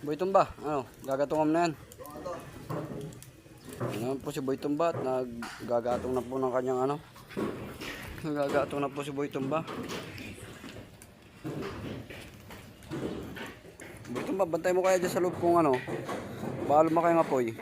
Boy Tumba, ano, gagatungam na yan. Ano po si Boy Tumba at naggagatong na po ng kanyang ano. Nagagatong na po si Boy Tumba. Boy Tumba, bantay mo kaya dyan sa loob kung ano. Baka lumaki ang apoy.